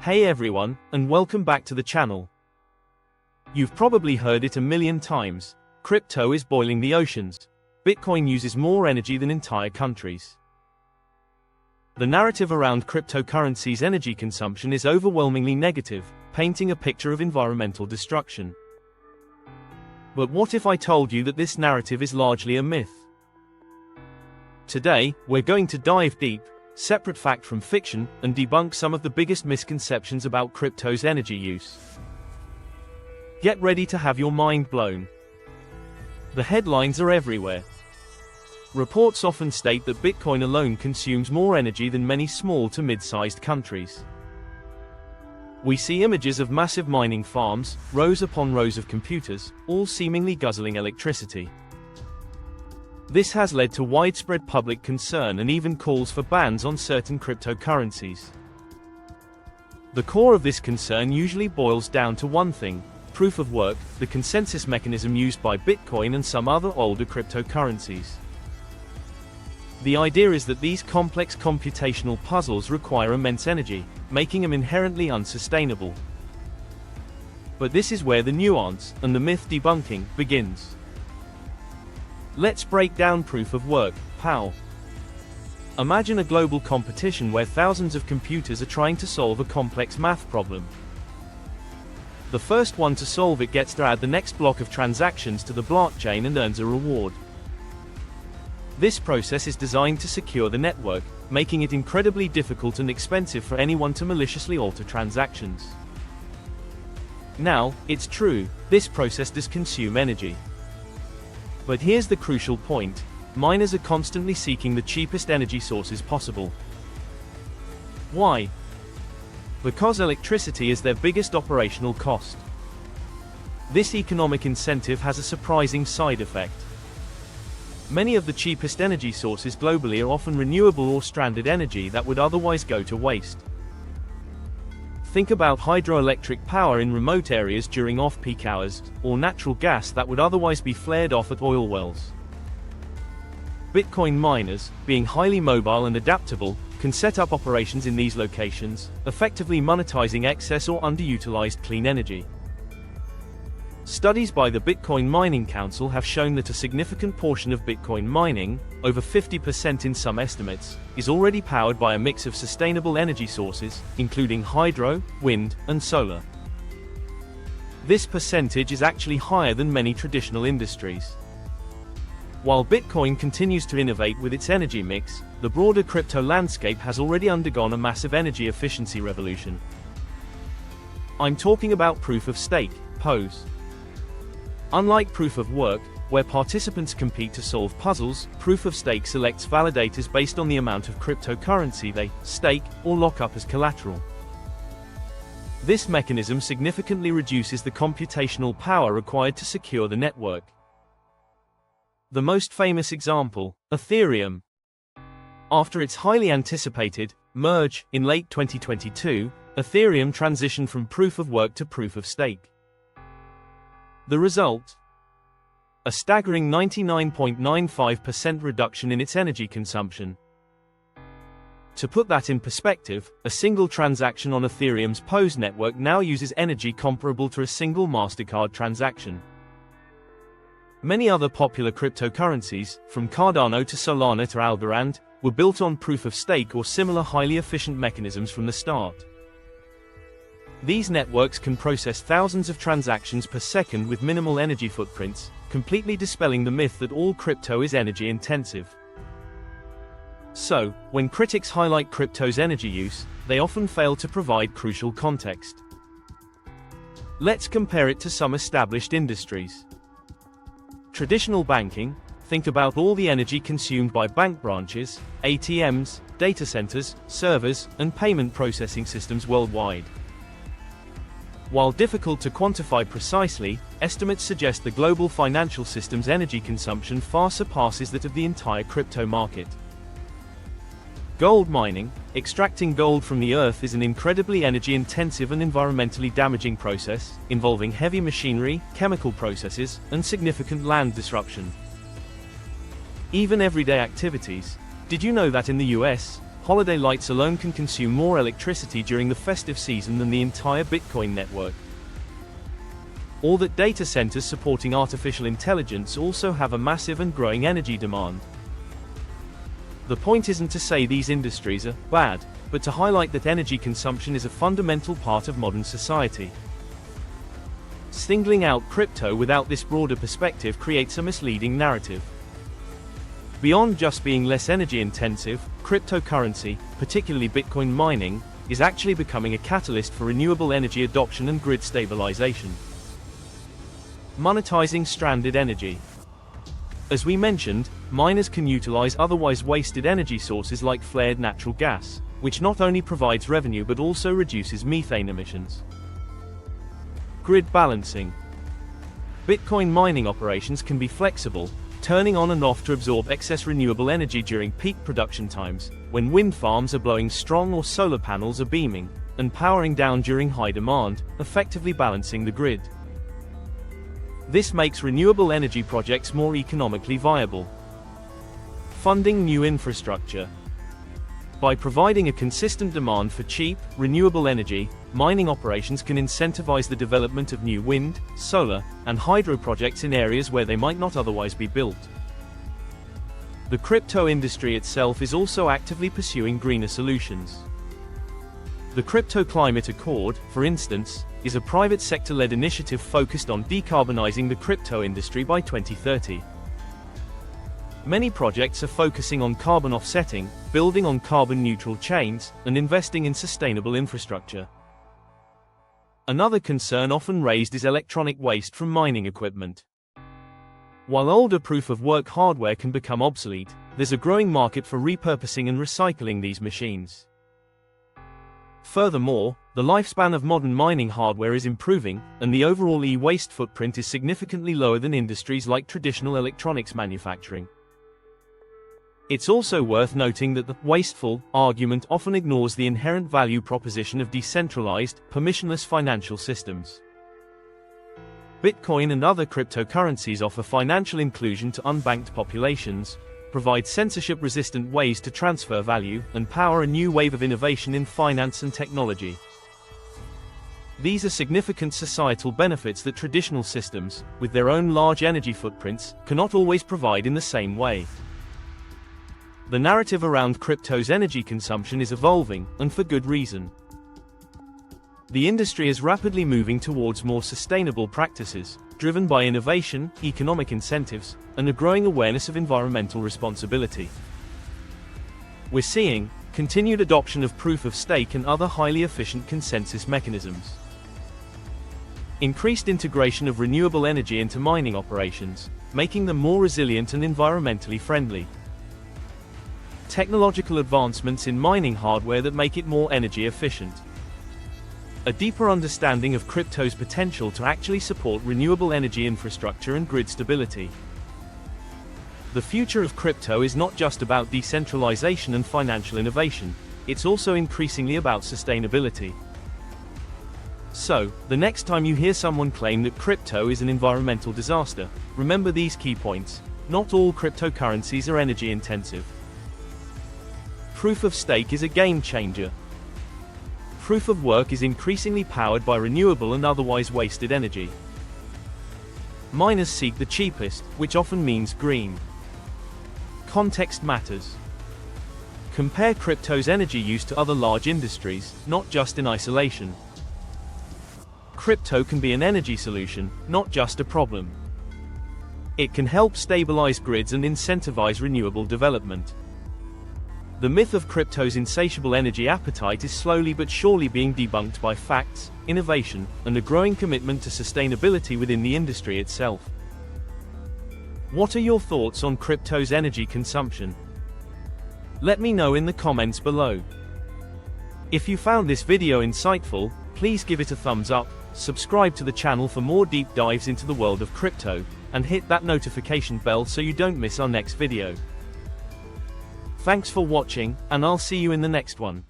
Hey everyone, and welcome back to the channel. You've probably heard it a million times. Crypto is boiling the oceans. Bitcoin uses more energy than entire countries. The narrative around cryptocurrency's energy consumption is overwhelmingly negative, painting a picture of environmental destruction. But what if I told you that this narrative is largely a myth? Today, we're going to dive deep, separate fact from fiction, and debunk some of the biggest misconceptions about crypto's energy use. Get ready to have your mind blown. The headlines are everywhere. Reports often state that Bitcoin alone consumes more energy than many small to mid-sized countries. We see images of massive mining farms, rows upon rows of computers, all seemingly guzzling electricity. This has led to widespread public concern and even calls for bans on certain cryptocurrencies. The core of this concern usually boils down to one thing: proof of work, the consensus mechanism used by Bitcoin and some other older cryptocurrencies. The idea is that these complex computational puzzles require immense energy, making them inherently unsustainable. But this is where the nuance, and the myth debunking, begins. Let's break down proof of work, POW. Imagine a global competition where thousands of computers are trying to solve a complex math problem. The first one to solve it gets to add the next block of transactions to the blockchain and earns a reward. This process is designed to secure the network, making it incredibly difficult and expensive for anyone to maliciously alter transactions. Now, it's true, this process does consume energy. But here's the crucial point: miners are constantly seeking the cheapest energy sources possible. Why? Because electricity is their biggest operational cost. This economic incentive has a surprising side effect. Many of the cheapest energy sources globally are often renewable or stranded energy that would otherwise go to waste. Think about hydroelectric power in remote areas during off-peak hours, or natural gas that would otherwise be flared off at oil wells. Bitcoin miners, being highly mobile and adaptable, can set up operations in these locations, effectively monetizing excess or underutilized clean energy. Studies by the Bitcoin Mining Council have shown that a significant portion of Bitcoin mining, over 50% in some estimates, is already powered by a mix of sustainable energy sources, including hydro, wind, and solar. This percentage is actually higher than many traditional industries. While Bitcoin continues to innovate with its energy mix, the broader crypto landscape has already undergone a massive energy efficiency revolution. I'm talking about proof of stake, POS. Unlike proof of work, where participants compete to solve puzzles, proof of stake selects validators based on the amount of cryptocurrency they stake or lock up as collateral. This mechanism significantly reduces the computational power required to secure the network. The most famous example, Ethereum. After its highly anticipated merge in late 2022, Ethereum transitioned from proof of work to proof of stake. The result? A staggering 99.95% reduction in its energy consumption. To put that in perspective, a single transaction on Ethereum's POS network now uses energy comparable to a single MasterCard transaction. Many other popular cryptocurrencies, from Cardano to Solana to Algorand, were built on proof of stake or similar highly efficient mechanisms from the start. These networks can process thousands of transactions per second with minimal energy footprints, completely dispelling the myth that all crypto is energy intensive. So, when critics highlight crypto's energy use, they often fail to provide crucial context. Let's compare it to some established industries. Traditional banking, think about all the energy consumed by bank branches, ATMs, data centers, servers, and payment processing systems worldwide. While difficult to quantify precisely, estimates suggest the global financial system's energy consumption far surpasses that of the entire crypto market. Gold mining, extracting gold from the earth, is an incredibly energy-intensive and environmentally damaging process, involving heavy machinery, chemical processes, and significant land disruption. Even everyday activities. Did you know that in the US, holiday lights alone can consume more electricity during the festive season than the entire Bitcoin network. Or that data centers supporting artificial intelligence also have a massive and growing energy demand. The point isn't to say these industries are bad, but to highlight that energy consumption is a fundamental part of modern society. Singling out crypto without this broader perspective creates a misleading narrative. Beyond just being less energy intensive, cryptocurrency, particularly Bitcoin mining, is actually becoming a catalyst for renewable energy adoption and grid stabilization. Monetizing stranded energy. As we mentioned, miners can utilize otherwise wasted energy sources like flared natural gas, which not only provides revenue but also reduces methane emissions. Grid balancing. Bitcoin mining operations can be flexible, turning on and off to absorb excess renewable energy during peak production times, when wind farms are blowing strong or solar panels are beaming, and powering down during high demand, effectively balancing the grid. This makes renewable energy projects more economically viable. Funding new infrastructure. By providing a consistent demand for cheap, renewable energy, mining operations can incentivize the development of new wind, solar, and hydro projects in areas where they might not otherwise be built. The crypto industry itself is also actively pursuing greener solutions. The Crypto Climate Accord, for instance, is a private sector-led initiative focused on decarbonizing the crypto industry by 2030. Many projects are focusing on carbon offsetting, building on carbon-neutral chains, and investing in sustainable infrastructure. Another concern often raised is electronic waste from mining equipment. While older proof-of-work hardware can become obsolete, there's a growing market for repurposing and recycling these machines. Furthermore, the lifespan of modern mining hardware is improving, and the overall e-waste footprint is significantly lower than industries like traditional electronics manufacturing. It's also worth noting that the wasteful argument often ignores the inherent value proposition of decentralized, permissionless financial systems. Bitcoin and other cryptocurrencies offer financial inclusion to unbanked populations, provide censorship-resistant ways to transfer value, and power a new wave of innovation in finance and technology. These are significant societal benefits that traditional systems, with their own large energy footprints, cannot always provide in the same way. The narrative around crypto's energy consumption is evolving, and for good reason. The industry is rapidly moving towards more sustainable practices, driven by innovation, economic incentives, and a growing awareness of environmental responsibility. We're seeing continued adoption of proof-of-stake and other highly efficient consensus mechanisms. Increased integration of renewable energy into mining operations, making them more resilient and environmentally friendly. Technological advancements in mining hardware that make it more energy efficient. A deeper understanding of crypto's potential to actually support renewable energy infrastructure and grid stability. The future of crypto is not just about decentralization and financial innovation, it's also increasingly about sustainability. So, the next time you hear someone claim that crypto is an environmental disaster, remember these key points. Not all cryptocurrencies are energy intensive. Proof of stake is a game changer. Proof of work is increasingly powered by renewable and otherwise wasted energy. Miners seek the cheapest, which often means green. Context matters. Compare crypto's energy use to other large industries, not just in isolation. Crypto can be an energy solution, not just a problem. It can help stabilize grids and incentivize renewable development. The myth of crypto's insatiable energy appetite is slowly but surely being debunked by facts, innovation, and a growing commitment to sustainability within the industry itself. What are your thoughts on crypto's energy consumption? Let me know in the comments below. If you found this video insightful, please give it a thumbs up, subscribe to the channel for more deep dives into the world of crypto, and hit that notification bell so you don't miss our next video. Thanks for watching, and I'll see you in the next one.